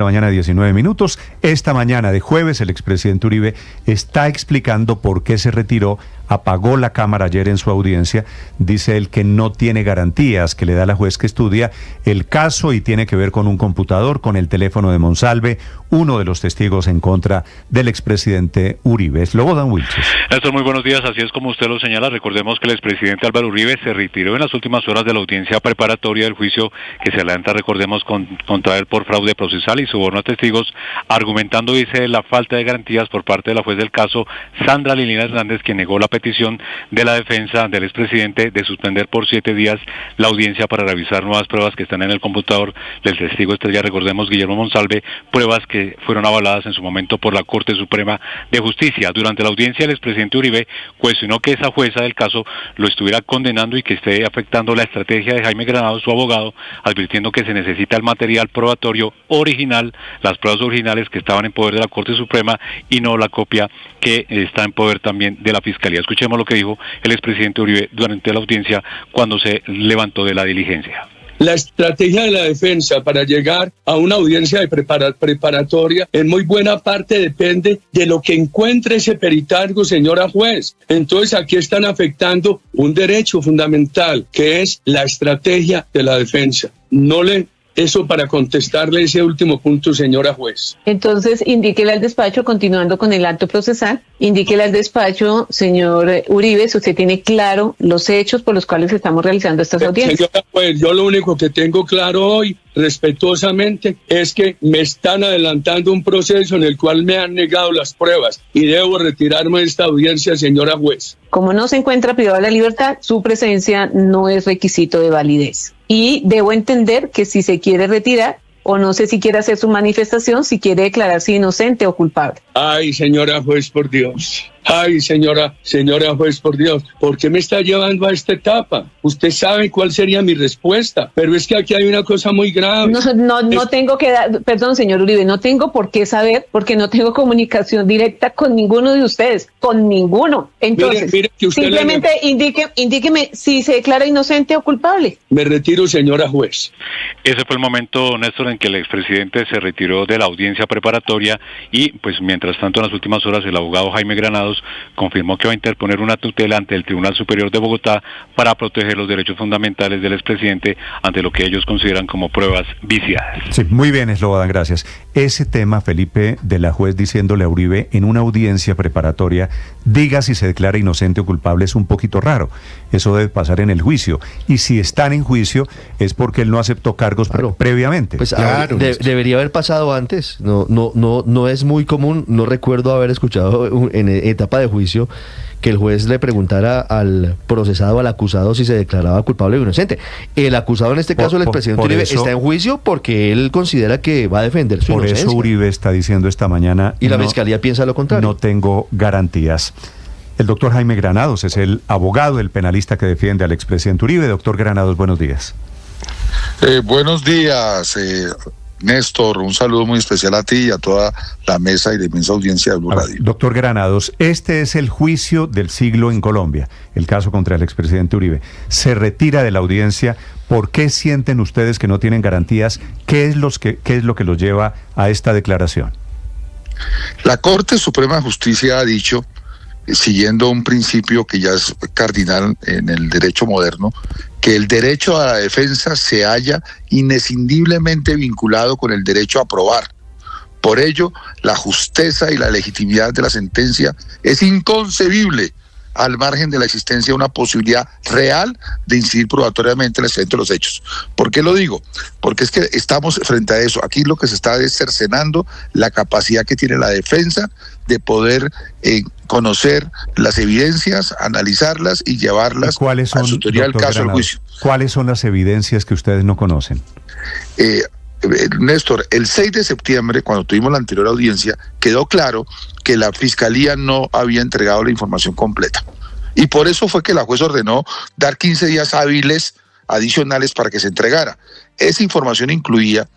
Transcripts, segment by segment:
La mañana 19 minutos. Esta mañana de jueves el expresidente Uribe está explicando por qué se retiró, apagó la cámara ayer en su audiencia. Dice él que no tiene garantías que le da la juez que estudia el caso y tiene que ver con un computador, con el teléfono de Monsalve, uno de los testigos en contra del expresidente Uribe. Slobodan Wilches. Néstor, muy buenos días. Así es como usted lo señala. Recordemos que el expresidente Álvaro Uribe se retiró en las últimas horas de la audiencia preparatoria del juicio que se adelanta, recordemos, contra él por fraude procesal y soborno a testigos, argumentando, dice, la falta de garantías por parte de la juez del caso, Sandra Liliana Hernández, quien negó la petición de la defensa del expresidente de suspender por 7 días la audiencia para revisar nuevas pruebas que están en el computador del testigo estrella, recordemos, Guillermo Monsalve, pruebas que fueron avaladas en su momento por la Corte Suprema de Justicia. Durante la audiencia, el expresidente Uribe cuestionó que esa jueza del caso lo estuviera condenando y que esté afectando la estrategia de Jaime Granados, su abogado, advirtiendo que se necesita el material probatorio original, las pruebas originales que estaban en poder de la Corte Suprema y no la copia que está en poder también de la Fiscalía. Escuchemos lo que dijo el expresidente Uribe durante la audiencia cuando se levantó de la diligencia. La estrategia de la defensa para llegar a una audiencia de preparatoria en muy buena parte depende de lo que encuentre ese peritario, señora juez. Entonces aquí están afectando un derecho fundamental que es la estrategia de la defensa. Eso para contestarle ese último punto, señora juez. Entonces, indíquele al despacho, continuando con el acto procesal, indíquele al despacho, señor Uribe, si usted tiene claro los hechos por los cuales estamos realizando estas audiencias. Señora juez, yo lo único que tengo claro hoy, respetuosamente, es que me están adelantando un proceso en el cual me han negado las pruebas y debo retirarme de esta audiencia, señora juez. Como no se encuentra privado de la libertad, su presencia no es requisito de validez. Y debo entender que si se quiere retirar, o no sé si quiere hacer su manifestación, si quiere declararse inocente o culpable. Ay, señora juez, por Dios. Ay, señora juez, por Dios, ¿por qué me está llevando a esta etapa? Usted sabe cuál sería mi respuesta, pero es que aquí hay una cosa muy grave. No tengo que dar, perdón, señor Uribe, no tengo por qué saber, porque no tengo comunicación directa con ninguno de ustedes, con ninguno. Entonces, mire que usted simplemente indíqueme si se declara inocente o culpable. Me retiro, señora juez. Ese fue el momento, Néstor, en que el expresidente se retiró de la audiencia preparatoria y, pues, mientras tanto, en las últimas horas, el abogado Jaime Granados confirmó que va a interponer una tutela ante el Tribunal Superior de Bogotá para proteger los derechos fundamentales del expresidente ante lo que ellos consideran como pruebas viciadas. Sí, muy bien, Slobodan, gracias. Ese tema, Felipe, de la juez diciéndole a Uribe en una audiencia preparatoria, diga si se declara inocente o culpable, es un poquito raro. Eso debe pasar en el juicio. Y si están en juicio, es porque él no aceptó cargos previamente. Pues claro, debería haber pasado antes. No es muy común, no recuerdo haber escuchado en etapa de juicio que el juez le preguntara al procesado, al acusado, si se declaraba culpable o inocente. El acusado, en este caso, el expresidente Uribe, está en juicio porque él considera que va a defender su inocencia. Por eso Uribe está diciendo esta mañana... Y la Fiscalía piensa lo contrario. No tengo garantías. El doctor Jaime Granados es el abogado, el penalista que defiende al expresidente Uribe. Doctor Granados, buenos días. Buenos días, Néstor, un saludo muy especial a ti y a toda la mesa y la inmensa audiencia de Blue Radio. Doctor Granados, este es el juicio del siglo en Colombia, el caso contra el expresidente Uribe. Se retira de la audiencia. ¿Por qué sienten ustedes que no tienen garantías? ¿Qué es lo que los lleva a esta declaración? La Corte Suprema de Justicia ha dicho, siguiendo un principio que ya es cardinal en el derecho moderno, que el derecho a la defensa se halla inescindiblemente vinculado con el derecho a probar. Por ello, la justeza y la legitimidad de la sentencia es inconcebible al margen de la existencia de una posibilidad real de incidir probatoriamente en el excedente de los hechos. ¿Por qué lo digo? Porque es que estamos frente a eso. Aquí lo que se está es cercenando la capacidad que tiene la defensa de poder conocer las evidencias, analizarlas y llevarlas a su teoría del caso del juicio. ¿Cuáles son las evidencias que ustedes no conocen? Néstor, el 6 de septiembre, cuando tuvimos la anterior audiencia, quedó claro que la Fiscalía no había entregado la información completa. Y por eso fue que la juez ordenó dar 15 días hábiles adicionales para que se entregara. Esa información incluía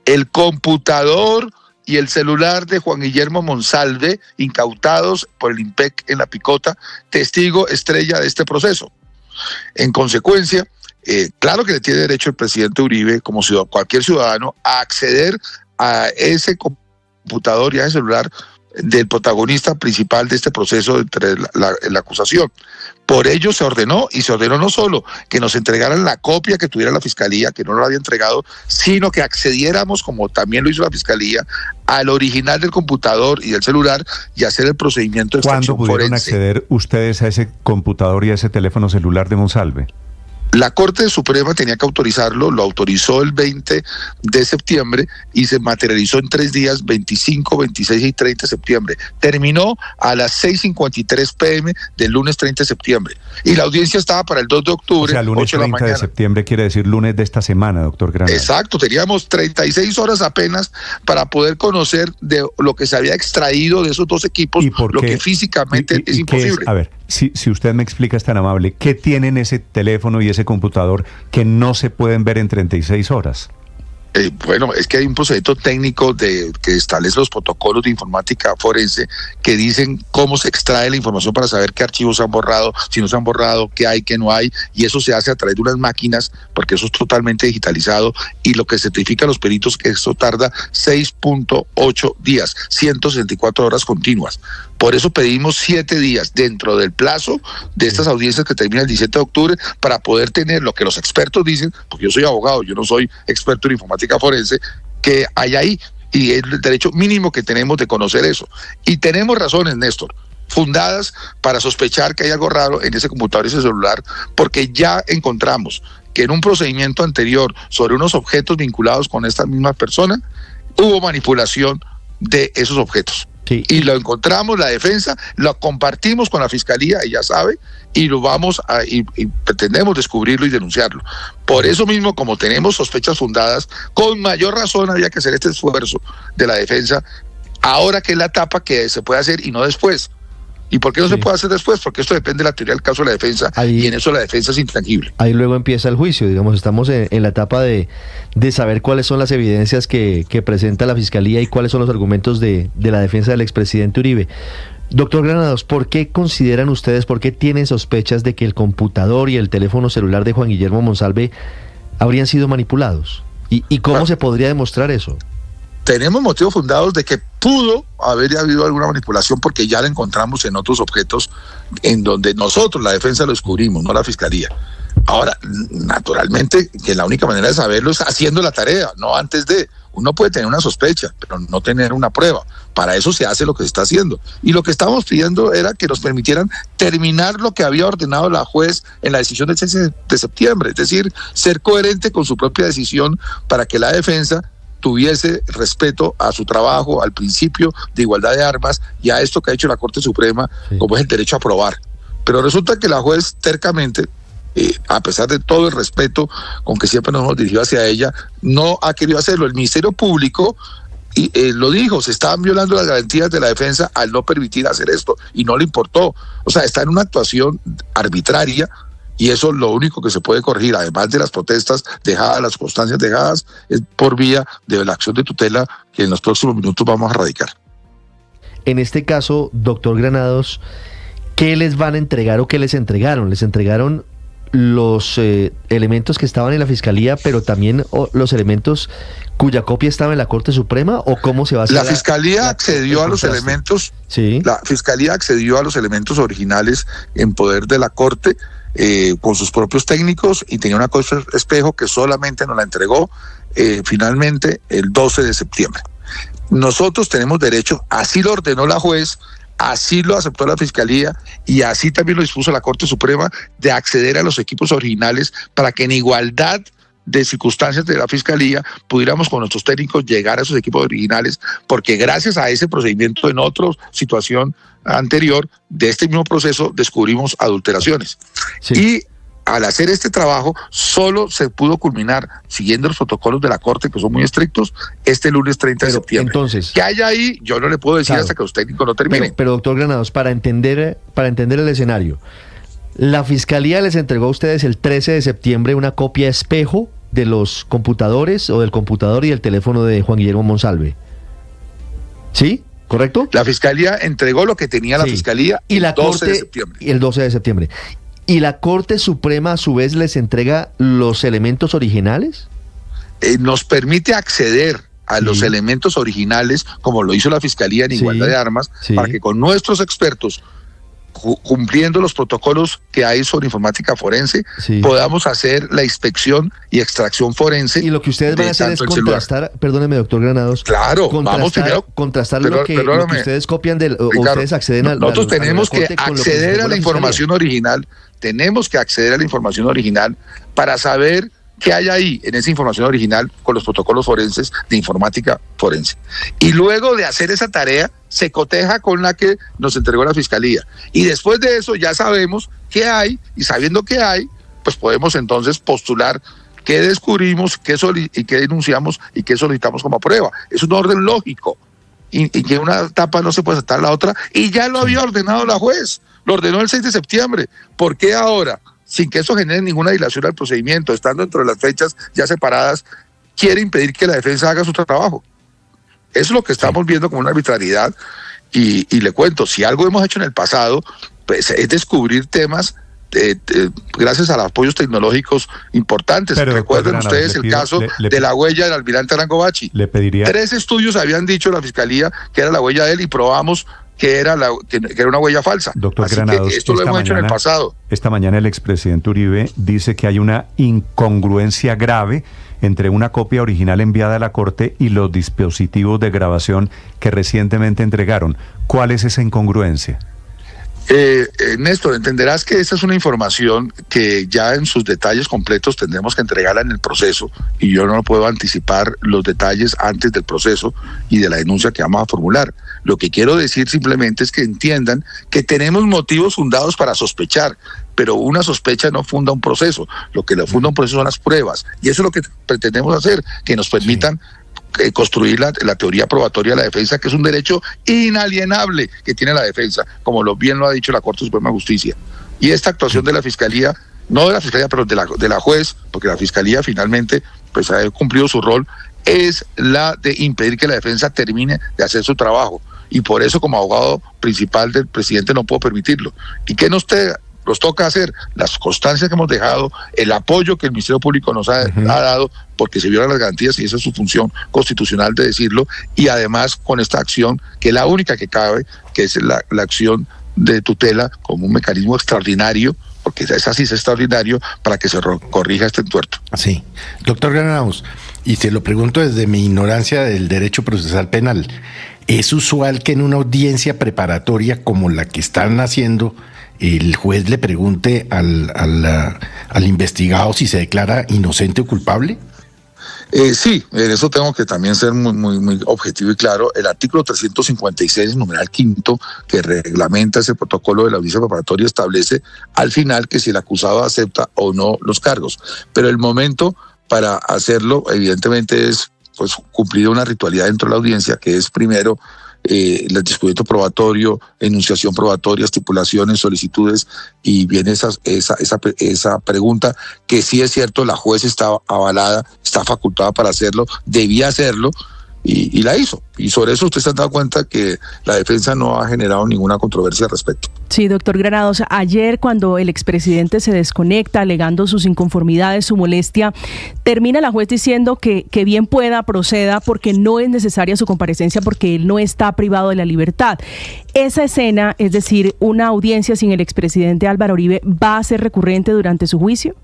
el computador y el celular de Juan Guillermo Monsalve, incautados por el IMPEC en La Picota, testigo estrella de este proceso. En consecuencia, claro que le tiene derecho el presidente Uribe, como cualquier ciudadano, a acceder a ese computador y a ese celular del protagonista principal de este proceso entre la acusación. Por ello se ordenó, y se ordenó no solo que nos entregaran la copia que tuviera la Fiscalía, que no la había entregado, sino que accediéramos, como también lo hizo la Fiscalía, al original del computador y del celular y hacer el procedimiento de extracción forense. ¿Cuándo pudieron acceder ustedes a ese computador y a ese teléfono celular de Monsalve? La Corte Suprema tenía que autorizarlo, lo autorizó el 20 de septiembre y se materializó en 3 días, 25, 26 y 30 de septiembre. Terminó a las 6:53 p.m. del lunes 30 de septiembre. Y la audiencia estaba para el 2 de octubre, o sea, lunes 8 de la 30 mañana. de septiembre quiere decir lunes de esta semana, doctor Granados. Exacto, teníamos 36 horas apenas para poder conocer de lo que se había extraído de esos 2 equipos, lo que físicamente es imposible. A ver, si usted me explica, es tan amable, ¿qué tienen ese teléfono y ese computador que no se pueden ver en 36 horas? Bueno, es que hay un procedimiento técnico que establece los protocolos de informática forense que dicen cómo se extrae la información para saber qué archivos se han borrado, si no se han borrado, qué hay, qué no hay, y eso se hace a través de unas máquinas, porque eso es totalmente digitalizado, y lo que certifica a los peritos que esto tarda 6.8 días, 164 horas continuas. Por eso pedimos 7 días dentro del plazo de estas audiencias que termina el 17 de octubre para poder tener lo que los expertos dicen, porque yo soy abogado, yo no soy experto en informática forense, que hay ahí, y es el derecho mínimo que tenemos de conocer eso. Y tenemos razones, Néstor, fundadas para sospechar que hay algo raro en ese computador y ese celular, porque ya encontramos que en un procedimiento anterior sobre unos objetos vinculados con esta misma persona, hubo manipulación de esos objetos. Sí. Y lo encontramos, la defensa, lo compartimos con la Fiscalía, ella sabe, y lo vamos a, y pretendemos descubrirlo y denunciarlo. Por eso mismo, como tenemos sospechas fundadas, con mayor razón había que hacer este esfuerzo de la defensa, ahora que es la etapa que se puede hacer y no después. ¿Y por qué no se puede hacer después? Porque esto depende de la teoría del caso de la defensa, y en eso la defensa es intangible. Ahí luego empieza el juicio, digamos, estamos en la etapa de saber cuáles son las evidencias que presenta la Fiscalía y cuáles son los argumentos de la defensa del expresidente Uribe. Doctor Granados, ¿por qué consideran ustedes, por qué tienen sospechas de que el computador y el teléfono celular de Juan Guillermo Monsalve habrían sido manipulados? ¿Y cómo se podría demostrar eso? Tenemos motivos fundados de que pudo haber habido alguna manipulación porque ya la encontramos en otros objetos en donde nosotros, la defensa, lo descubrimos, no la Fiscalía. Ahora, naturalmente, que la única manera de saberlo es haciendo la tarea, no antes de. Uno puede tener una sospecha, pero no tener una prueba. Para eso se hace lo que se está haciendo. Y lo que estábamos pidiendo era que nos permitieran terminar lo que había ordenado la juez en la decisión del 6 de septiembre, es decir, ser coherente con su propia decisión para que la defensa tuviese respeto a su trabajo, al principio de igualdad de armas y a esto que ha hecho la Corte Suprema, como es el derecho a probar. Pero resulta que la juez tercamente, a pesar de todo el respeto con que siempre nos hemos dirigido hacia ella, no ha querido hacerlo. El Ministerio Público lo dijo, se estaban violando las garantías de la defensa al no permitir hacer esto, y no le importó. O sea, está en una actuación arbitraria, y eso lo único que se puede corregir, además de las protestas dejadas, las constancias dejadas, es por vía de la acción de tutela que en los próximos minutos vamos a radicar. En este caso, doctor Granados, ¿qué les van a entregar o qué les entregaron? ¿Les entregaron los elementos que estaban en la Fiscalía, pero también los elementos cuya copia estaba en la Corte Suprema, o cómo se va a hacer? La Fiscalía accedió a los elementos, la Fiscalía accedió a los elementos originales en poder de la Corte, con sus propios técnicos, y tenía una cosa espejo que solamente nos la entregó finalmente el 12 de septiembre. Nosotros tenemos derecho, así lo ordenó la juez, así lo aceptó la Fiscalía y así también lo dispuso la Corte Suprema, de acceder a los equipos originales para que en igualdad de circunstancias de la Fiscalía pudiéramos con nuestros técnicos llegar a esos equipos originales, porque gracias a ese procedimiento en otra situación anterior de este mismo proceso descubrimos adulteraciones. Y al hacer este trabajo solo se pudo culminar, siguiendo los protocolos de la Corte, que son muy estrictos, este lunes 30 de septiembre. Entonces, ¿qué hay ahí? Yo no le puedo decir hasta que los técnicos no terminen. Pero doctor Granados, para entender el escenario, la Fiscalía les entregó a ustedes el 13 de septiembre una copia espejo de los computadores, o del computador y el teléfono de Juan Guillermo Monsalve. ¿Sí? ¿Correcto? La Fiscalía entregó lo que tenía la Fiscalía y la el 12 Corte, de septiembre. El 12 de septiembre. ¿Y la Corte Suprema a su vez les entrega los elementos originales? Nos permite acceder a los elementos originales, como lo hizo la Fiscalía en igualdad de armas, para que con nuestros expertos, cumpliendo los protocolos que hay sobre informática forense, podamos hacer la inspección y extracción forense. Y lo que ustedes van a hacer es contrastar, perdóneme, doctor Granados. Claro, vamos primero. Contrastar lo que ustedes copian Ricardo, ustedes acceden a nosotros tenemos que acceder a la información original, para saber qué hay ahí en esa información original con los protocolos forenses de informática forense. Y luego de hacer esa tarea, se coteja con la que nos entregó la Fiscalía. Y después de eso ya sabemos qué hay, y sabiendo qué hay, pues podemos entonces postular qué descubrimos, qué denunciamos y qué solicitamos como prueba. Es un orden lógico, y que una etapa no se puede saltar la otra, y ya lo había ordenado la juez, lo ordenó el 6 de septiembre. ¿Por qué ahora, sin que eso genere ninguna dilación al procedimiento, estando dentro de las fechas ya separadas, quiere impedir que la defensa haga su trabajo? Eso es lo que estamos viendo como una arbitrariedad, y le cuento, si algo hemos hecho en el pasado, pues es descubrir temas gracias a los apoyos tecnológicos importantes. Pero, recuerden ustedes el caso de la huella del almirante Arango Bachi. Le pediría... 3 estudios habían dicho la Fiscalía que era la huella de él, y probamos que era una huella falsa. Doctor Granados, esto lo hemos hecho en el pasado. Esta mañana el expresidente Uribe dice que hay una incongruencia grave entre una copia original enviada a la Corte y los dispositivos de grabación que recientemente entregaron. ¿Cuál es esa incongruencia? Néstor, entenderás que esta es una información que ya en sus detalles completos tendremos que entregarla en el proceso, y yo no puedo anticipar los detalles antes del proceso y de la denuncia que vamos a formular. Lo que quiero decir simplemente es que entiendan que tenemos motivos fundados para sospechar, pero una sospecha no funda un proceso. Lo que le funda un proceso son las pruebas, y eso es lo que pretendemos hacer, que nos permitan construir la teoría probatoria de la defensa, que es un derecho inalienable que tiene la defensa, como bien lo ha dicho la Corte Suprema de Justicia. Y esta actuación de la Fiscalía, no de la Fiscalía, pero de la juez, porque la Fiscalía finalmente pues ha cumplido su rol, es la de impedir que la defensa termine de hacer su trabajo. Y por eso, como abogado principal del presidente, no puedo permitirlo. ¿Y qué nos toca hacer? Las constancias que hemos dejado, el apoyo que el Ministerio Público nos ha dado, porque se violan las garantías, y esa es su función constitucional de decirlo, y además con esta acción, que es la única que cabe, que es la acción de tutela como un mecanismo extraordinario, porque esa sí es extraordinario, para que se corrija este entuerto. Sí. Doctor Granados, y se lo pregunto desde mi ignorancia del derecho procesal penal, ¿es usual que en una audiencia preparatoria como la que están haciendo, el juez le pregunte al investigado si se declara inocente o culpable? Sí, en eso tengo que también ser muy objetivo y claro. El artículo 356, numeral quinto, que reglamenta ese protocolo de la audiencia preparatoria, establece al final que si el acusado acepta o no los cargos. Pero el momento para hacerlo, evidentemente, es pues cumplir una ritualidad dentro de la audiencia, que es primero el descubrimiento probatorio, enunciación probatoria, estipulaciones, solicitudes, y viene esa pregunta, que sí es cierto, la juez está avalada, está facultada para hacerlo, debía hacerlo, y la hizo. Y sobre eso ustedes se han dado cuenta que la defensa no ha generado ninguna controversia al respecto. Sí, doctor Granados, ayer cuando el expresidente se desconecta alegando sus inconformidades, su molestia, termina la juez diciendo que bien proceda porque no es necesaria su comparecencia porque él no está privado de la libertad. Esa escena, es decir, una audiencia sin el expresidente Álvaro Uribe, ¿va a ser recurrente durante su juicio?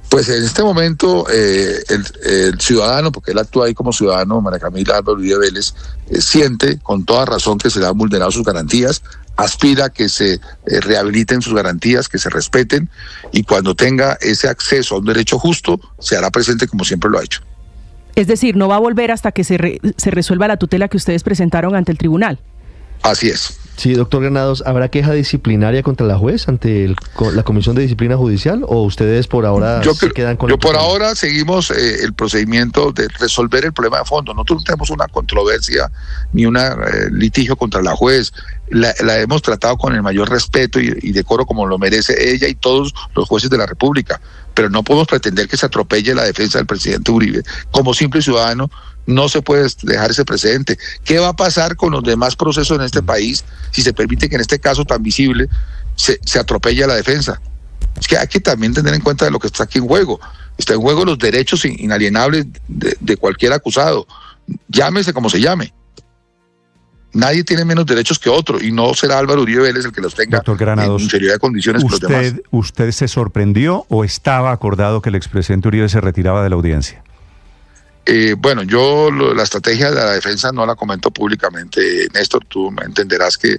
Pues en este momento el ciudadano, porque él actúa ahí como ciudadano, María Camila Álvaro Uribe Vélez, siente con toda razón que se le han vulnerado sus garantías, aspira a que se rehabiliten sus garantías, que se respeten, y cuando tenga ese acceso a un derecho justo, se hará presente como siempre lo ha hecho. Es decir, no va a volver hasta que se resuelva la tutela que ustedes presentaron ante el tribunal. Así es. Sí, doctor Granados, ¿habrá queja disciplinaria contra la juez ante la Comisión de Disciplina Judicial, o ustedes por ahora se quedan con Yo por ahora seguimos el procedimiento de resolver el problema de fondo. Nosotros no tenemos una controversia ni un litigio contra la juez. La hemos tratado con el mayor respeto y decoro como lo merece ella y todos los jueces de la República, pero no podemos pretender que se atropelle la defensa del presidente Uribe. Como simple ciudadano, no se puede dejar ese precedente. ¿Qué va a pasar con los demás procesos en este país si se permite que en este caso tan visible se atropelle a la defensa? Es que hay que también tener en cuenta de lo que está aquí en juego. Está en juego los derechos inalienables de cualquier acusado, llámese como se llame. Nadie tiene menos derechos que otro, y no será Álvaro Uribe Vélez el que los tenga en inferioridad de condiciones que los demás. ¿Usted se sorprendió o estaba acordado que el expresidente Uribe se retiraba de la audiencia? Bueno, yo la estrategia de la defensa no la comento públicamente, Néstor. Tú me entenderás que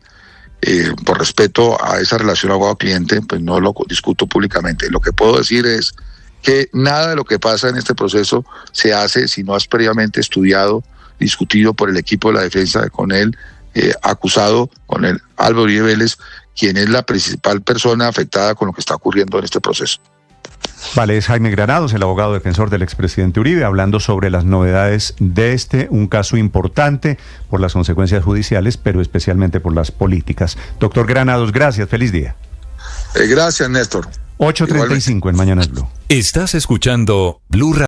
por respeto a esa relación abogado-cliente, pues no lo discuto públicamente. Lo que puedo decir es que nada de lo que pasa en este proceso se hace si no es previamente estudiado, discutido por el equipo de la defensa con el acusado, con el Álvaro Uribe Vélez, quien es la principal persona afectada con lo que está ocurriendo en este proceso. Vale, es Jaime Granados, el abogado defensor del expresidente Uribe, hablando sobre las novedades de un caso importante por las consecuencias judiciales, pero especialmente por las políticas. Doctor Granados, gracias, feliz día. Gracias, Néstor. 8:35 en Mañanas Blue. Estás escuchando Blue Radio.